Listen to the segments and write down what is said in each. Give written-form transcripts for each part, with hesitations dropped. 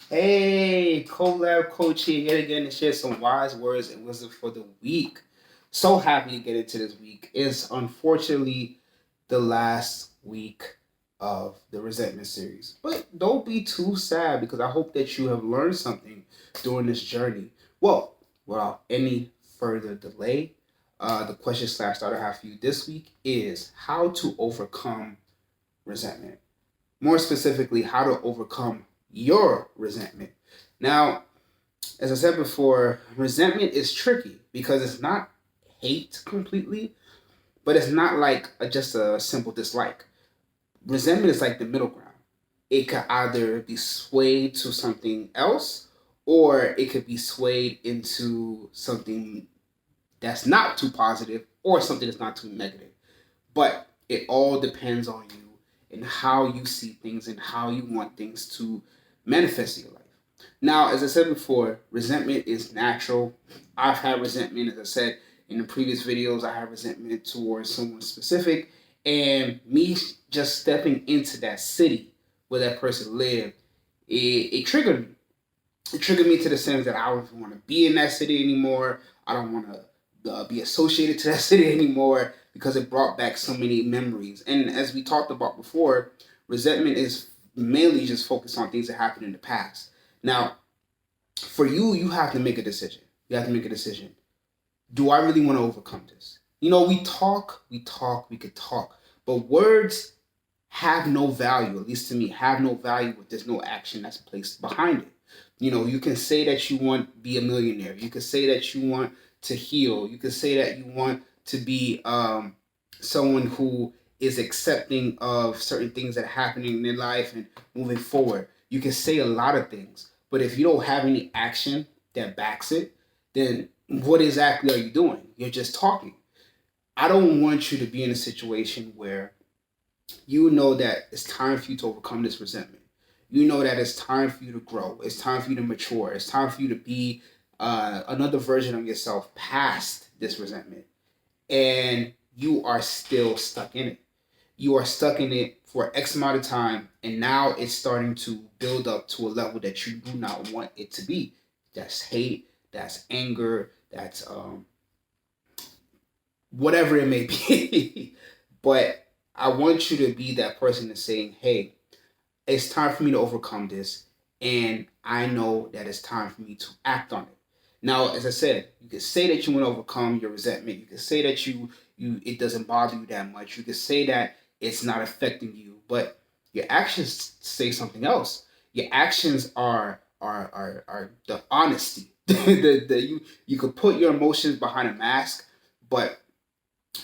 Hey, Colabcoaching here again to share some wise words and wisdom for the week. So happy to get into this week. It's unfortunately the last week of the resentment series. But don't be too sad because I hope that you have learned something during this journey. Well, without any further delay, the question slash thought I have for you this week is how to overcome resentment. More specifically, how to overcome your resentment. Now, as I said before, resentment is tricky because it's not hate completely, but it's not like just a simple dislike. Resentment is like the middle ground. It could either be swayed to something else or it could be swayed into something that's not too positive or something that's not too negative. But it all depends on you and how you see things and how you want things to manifest in your life. Now, as I said before, resentment is natural. I've had resentment, as I said in the previous videos, I have resentment towards someone specific. And me just stepping into that city where that person lived, it triggered me. It triggered me to the sense that I don't want to be in that city anymore. I don't want to be associated to that city anymore because it brought back so many memories. And as we talked about before, resentment is mainly just focused on things that happened in the past. Now, for you, you have to make a decision. You have to make a decision. Do I really want to overcome this? We could talk, but words have no value, at least to me, have no value if there's no action that's placed behind it. You can say that you want to be a millionaire. You can say that you want to heal. You can say that you want to be someone who is accepting of certain things that are happening in their life and moving forward. You can say a lot of things, but if you don't have any action that backs it, then what exactly are you doing? You're just talking. I don't want you to be in a situation where you know that it's time for you to overcome this resentment. You know that it's time for you to grow. It's time for you to mature. It's time for you to be another version of yourself past this resentment. And you are still stuck in it. You are stuck in it for X amount of time. And now it's starting to build up to a level that you do not want it to be. That's hate. That's anger. That's whatever it may be. But I want you to be that person that's saying, hey, it's time for me to overcome this. And I know that it's time for me to act on it. Now, as I said, you can say that you want to overcome your resentment. You can say that you it doesn't bother you that much. You can say that it's not affecting you, but your actions say something else. Your actions are the honesty. You could put your emotions behind a mask, but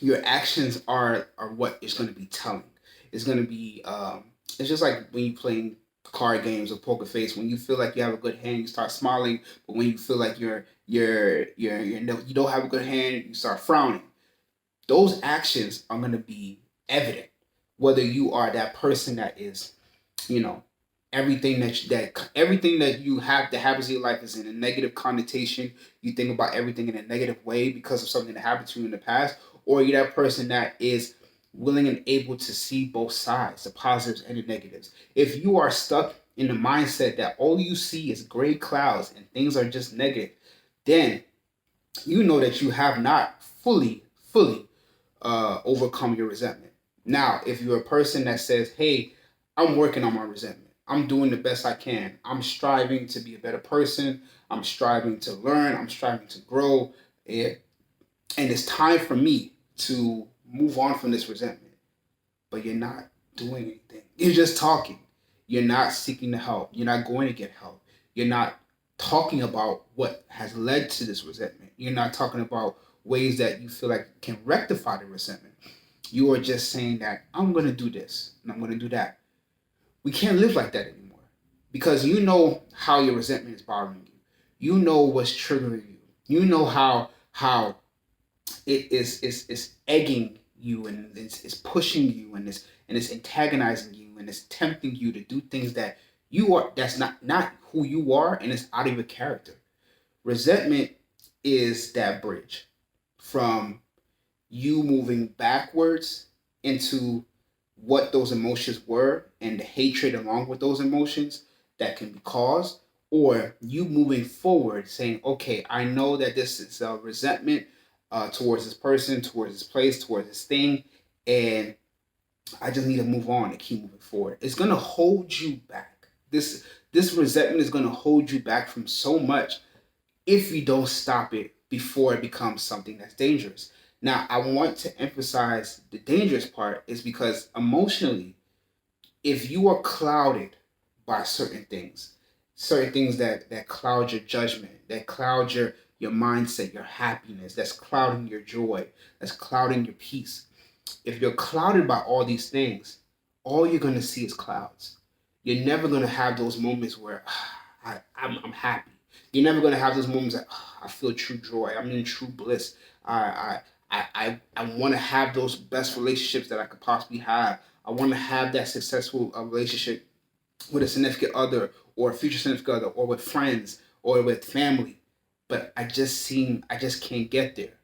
your actions are what is going to be telling. It's going to be it's just like when you playing card games or poker face. When you feel like you have a good hand, you start smiling, but when you feel like you don't have a good hand, you start frowning. Those actions are going to be evident whether you are that person that is, you know, everything that you have that happens in your life is in a negative connotation. You think about everything in a negative way because of something that happened to you in the past, or you're that person that is willing and able to see both sides, the positives and the negatives. If you are stuck in the mindset that all you see is gray clouds and things are just negative, then you know that you have not fully overcome your resentment. Now, if you're a person that says, hey, I'm working on my resentment, I'm doing the best I can, I'm striving to be a better person, I'm striving to learn, I'm striving to grow, and it's time for me to move on from this resentment. But you're not doing anything. You're just talking. You're not seeking the help. You're not going to get help. You're not talking about what has led to this resentment. You're not talking about ways that you feel like can rectify the resentment. You are just saying that I'm going to do this and I'm going to do that. We can't live like that anymore because you know how your resentment is bothering you. You know what's triggering you. You know how it is egging you and it's pushing you and it's antagonizing you and it's tempting you to do things that you are that's not who you are and it's out of your character. Resentment is that bridge from you moving backwards into what those emotions were and the hatred along with those emotions that can be caused, or you moving forward saying, okay, I know that this is a resentment towards this person, towards this place, towards this thing, and I just need to move on and keep moving forward. It's gonna hold you back. This resentment is gonna hold you back from so much if you don't stop it before it becomes something that's dangerous. Now, I want to emphasize the dangerous part is because emotionally, if you are clouded by certain things that cloud your judgment, that cloud your mindset, your happiness, that's clouding your joy, that's clouding your peace. If you're clouded by all these things, all you're gonna see is clouds. You're never gonna have those moments where I'm happy. You're never gonna have those moments that I feel true joy. I'm in true bliss. I want to have those best relationships that I could possibly have. I want to have that successful relationship with a significant other or a future significant other or with friends or with family. But I just can't get there.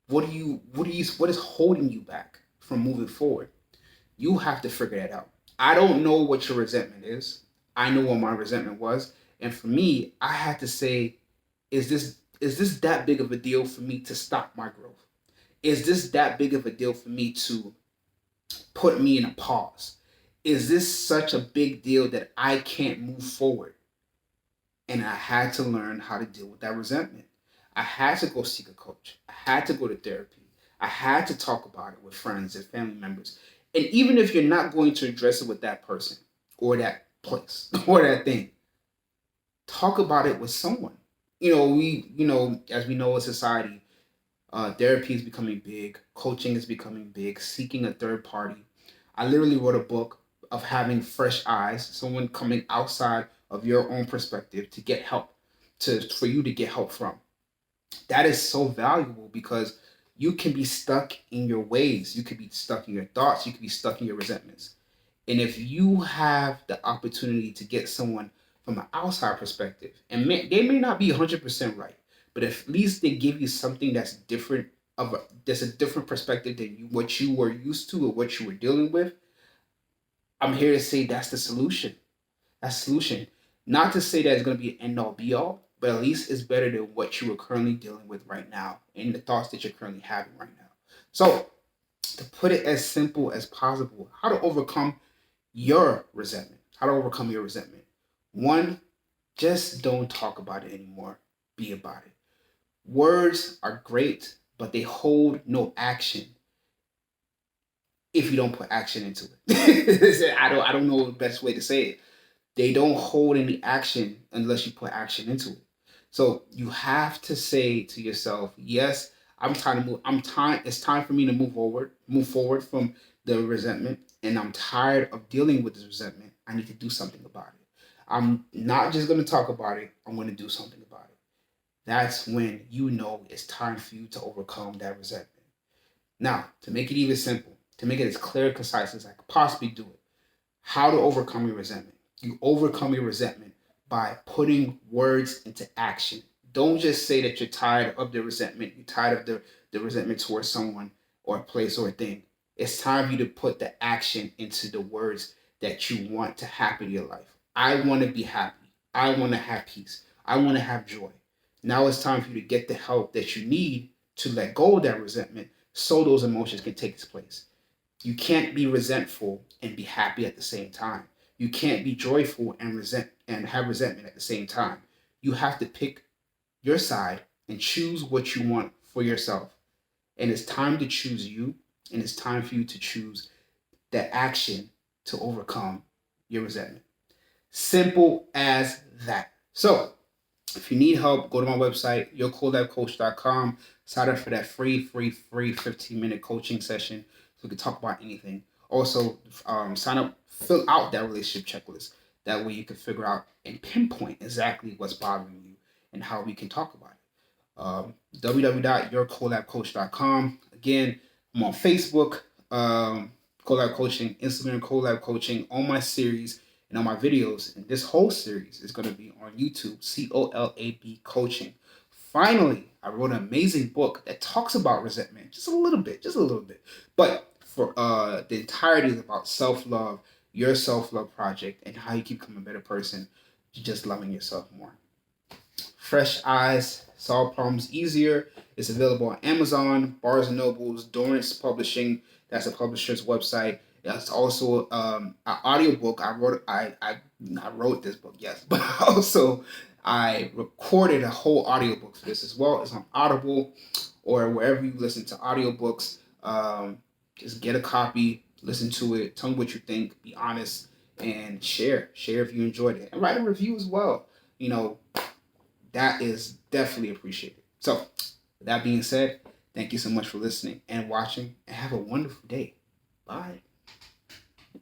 What is holding you back from moving forward? You have to figure that out. I don't know what your resentment is. I know what my resentment was. And for me, I had to say, is this that big of a deal for me to stop my growth? Is this that big of a deal for me to put me in a pause? Is this such a big deal that I can't move forward? And I had to learn how to deal with that resentment. I had to go seek a coach. I had to go to therapy. I had to talk about it with friends and family members. And even if you're not going to address it with that person or that place or that thing, talk about it with someone. As we know in society, therapy is becoming big, coaching is becoming big, seeking a third party. I literally wrote a book of having fresh eyes, someone coming outside of your own perspective to get help, for you to get help from. That is so valuable because you can be stuck in your ways, you could be stuck in your thoughts, you could be stuck in your resentments. And if you have the opportunity to get someone from an outside perspective, and they may not be 100% right, but at least they give you something that's different that's a different perspective than what you were used to or what you were dealing with. I'm here to say that's the solution. That's the solution. Not to say that it's going to be an end all be all, but at least it's better than what you are currently dealing with right now and the thoughts that you're currently having right now. So, to put it as simple as possible, how to overcome your resentment. How to overcome your resentment. One, just don't talk about it anymore. Be about it. Words are great, but they hold no action if you don't put action into it. I don't know the best way to say it. They don't hold any action unless you put action into it. So you have to say to yourself, yes, I'm trying to move. It's time for me to move forward from the resentment, and I'm tired of dealing with this resentment. I need to do something about it. I'm not just going to talk about it. I'm going to do something about it. That's when you know it's time for you to overcome that resentment. Now, to make it even simple, to make it as clear and concise as I could possibly do it, how to overcome your resentment. You overcome your resentment by putting words into action. Don't just say that you're tired of the resentment, you're tired of the resentment towards someone or a place or a thing. It's time for you to put the action into the words that you want to happen in your life. I want to be happy. I want to have peace. I want to have joy. Now it's time for you to get the help that you need to let go of that resentment so those emotions can take its place. You can't be resentful and be happy at the same time. You can't be joyful and have resentment at the same time. You have to pick your side and choose what you want for yourself. And it's time to choose you, and it's time for you to choose that action to overcome your resentment. Simple as that. So, if you need help, go to my website, yourcolabcoach.com. Sign up for that free 15-minute coaching session so we can talk about anything. Also, sign up, fill out that relationship checklist. That way you can figure out and pinpoint exactly what's bothering you and how we can talk about it. www.yourcolabcoach.com. Again, I'm on Facebook, Collab Coaching, Instagram, Collab Coaching, on my series and on my videos. And this whole series is going to be on YouTube, COLAB Coaching. Finally, I wrote an amazing book that talks about resentment, just a little bit. But for the entirety is about self-love, your self-love project and how you can become a better person, just loving yourself more. Fresh Eyes Solve Problems Easier is available on Amazon, Barnes and Nobles, Dorrance Publishing. That's a publisher's website. That's also an audiobook. I wrote this book, yes, but also I recorded a whole audiobook for this as well. It's on Audible or wherever you listen to audiobooks. Just get a copy, listen to it, tell me what you think, be honest, and share. Share if you enjoyed it. And write a review as well. You know, that is definitely appreciated. So, with that being said, thank you so much for listening and watching, and have a wonderful day. Bye.